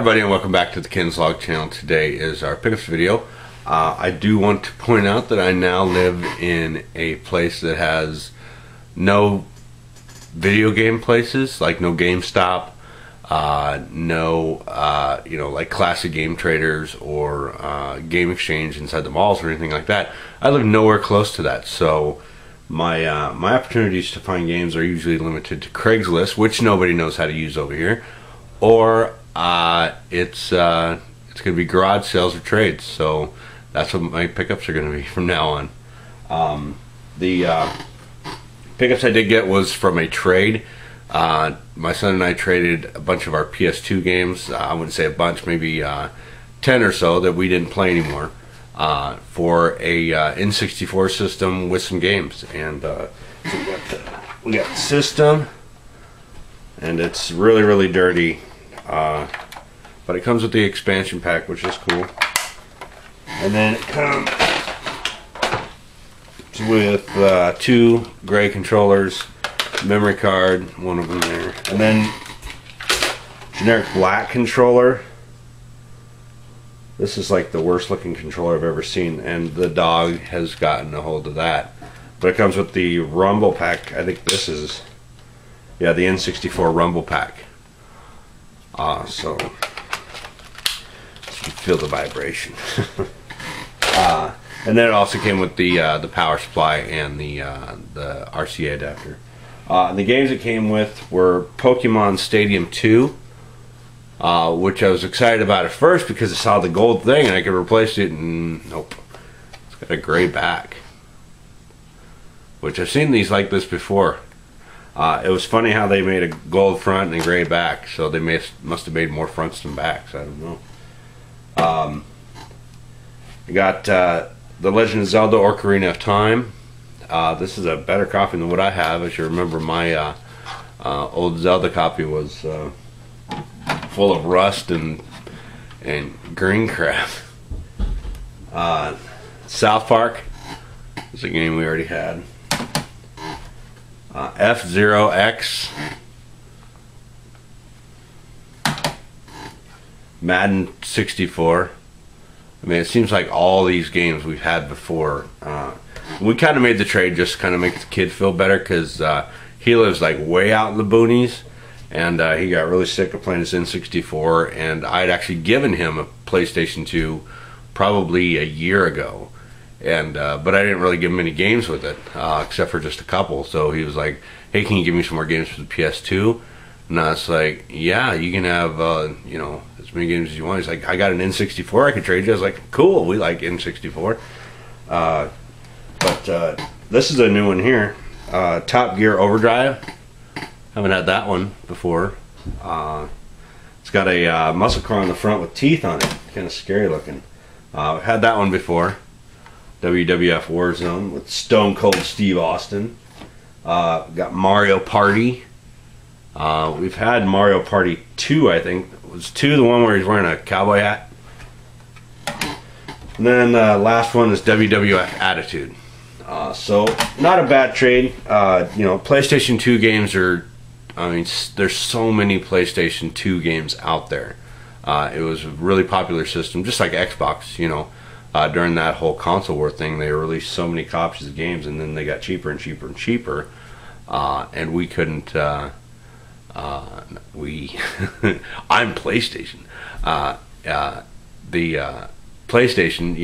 everybody, and welcome back to the Kenslog channel. Today is our pickups video. I do want to point out that I now live in a place that has no video game places, like no GameStop, no like classic game traders or game exchange inside the malls or anything like that. I live nowhere close to that, so my opportunities to find games are usually limited to Craigslist, which nobody knows how to use over here, or it's going to be garage sales or trades. So that's what my pickups are going to be from now on. The pickups I did get was from a trade. My son and I traded a bunch of our PS2 games. I wouldn't say a bunch, maybe 10 or so that we didn't play anymore, for a N64 system with some games. And so we got the system, and it's really dirty, but it comes with the expansion pack, which is cool. And then it comes with two gray controllers, memory card, one of them there, and then generic black controller. This is like the worst looking controller I've ever seen, and the dog has gotten a hold of that. But it comes with the rumble pack. I think this is, yeah, the N64 rumble pack. So you can feel the vibration. And then it also came with the power supply and the RCA adapter. The games it came with were Pokemon Stadium 2, which I was excited about at first because I saw the gold thing and I could replace it, and nope, it's got a gray back, which I've seen these like this before. It was funny how they made a gold front and a gray back, so they must have made more fronts than backs, I don't know. I got The Legend of Zelda Ocarina of Time. This is a better copy than what I have. As you remember, my old Zelda copy was full of rust and green crap. South Park is a game we already had. F-Zero X, Madden 64. I mean, it seems like all these games we've had before. We kind of made the trade just to kind of make the kid feel better, because he lives like way out in the boonies, and he got really sick of playing his N64, and I'd actually given him a PlayStation 2 probably a year ago, and but I didn't really give him any games with it, except for just a couple. So he was like, hey, can you give me some more games for the PS2? And I was like, yeah, you can have as many games as you want. He's like, I got an N64 I could trade you. I was like, cool, we like N64. But this is a new one here, Top Gear Overdrive. Haven't had that one before. It's got a muscle car on the front with teeth on it, kind of scary looking. Had that one before, WWF Warzone with Stone Cold Steve Austin. Got Mario Party. We've had Mario Party 2, I think. Was 2 the one where he's wearing a cowboy hat? And then last one is WWF Attitude. So not a bad trade. PlayStation 2 games are, I mean, there's so many PlayStation 2 games out there. It was a really popular system, just like Xbox, during that whole console war thing. They released so many copies of games, and then they got cheaper and cheaper and cheaper. And we couldn't, I'm PlayStation. The PlayStation,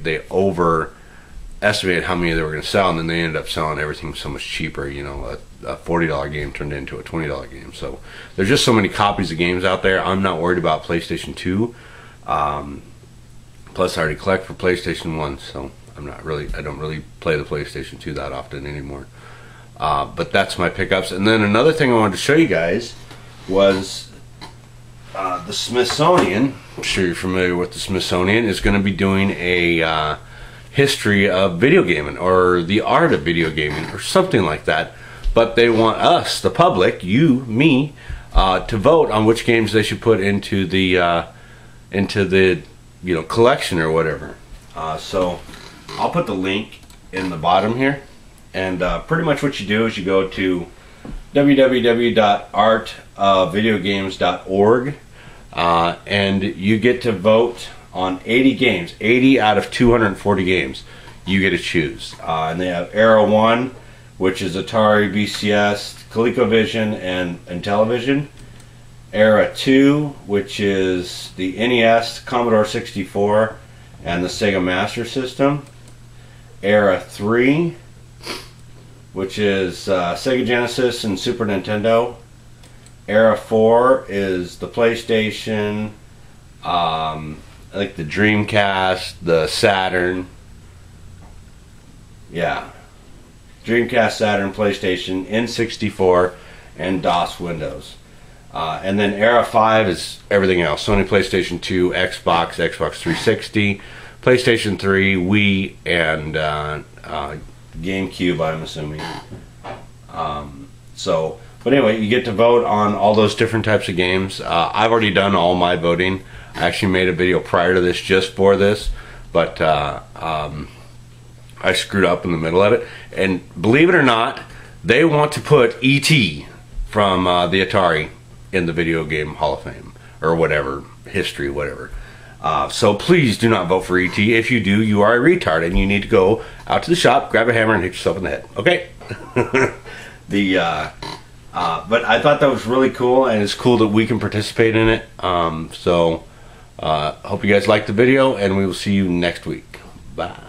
they overestimated how many they were going to sell, and then they ended up selling everything so much cheaper. A $40 game turned into a $20 game. So there's just so many copies of games out there. I'm not worried about PlayStation 2. Plus, I already collect for PlayStation 1, so I don't really play the PlayStation 2 that often anymore. But that's my pickups. And then another thing I wanted to show you guys was the Smithsonian. I'm sure you're familiar with the Smithsonian. Is going to be doing a history of video gaming, or the art of video gaming, or something like that. But they want us, the public, you, me, to vote on which games they should put into the collection or whatever. So I'll put the link in the bottom here. And pretty much what you do is you go to www.artofvideogames.org. and you get to vote on 80 games. 80 out of 240 games you get to choose. And they have Era 1, which is Atari, VCS, ColecoVision, and Intellivision. Era 2, which is the NES, Commodore 64, and the Sega Master System. Era 3, which is Sega Genesis and Super Nintendo. Era 4 is the PlayStation, like the Dreamcast, the Saturn. Yeah. Dreamcast, Saturn, PlayStation, N64, and DOS Windows. And then Era 5 is everything else. Sony PlayStation 2, Xbox, Xbox 360, PlayStation 3, Wii, and GameCube, I'm assuming. But anyway, you get to vote on all those different types of games. I've already done all my voting. I actually made a video prior to this just for this, but I screwed up in the middle of it. And believe it or not, they want to put E.T. from the Atari in the Video Game Hall of Fame, or whatever, history, whatever. So please do not vote for E.T. If you do, you are a retard, and you need to go out to the shop, grab a hammer, and hit yourself in the head. Okay? But I thought that was really cool, and it's cool that we can participate in it. Hope you guys liked the video, and we will see you next week. Bye.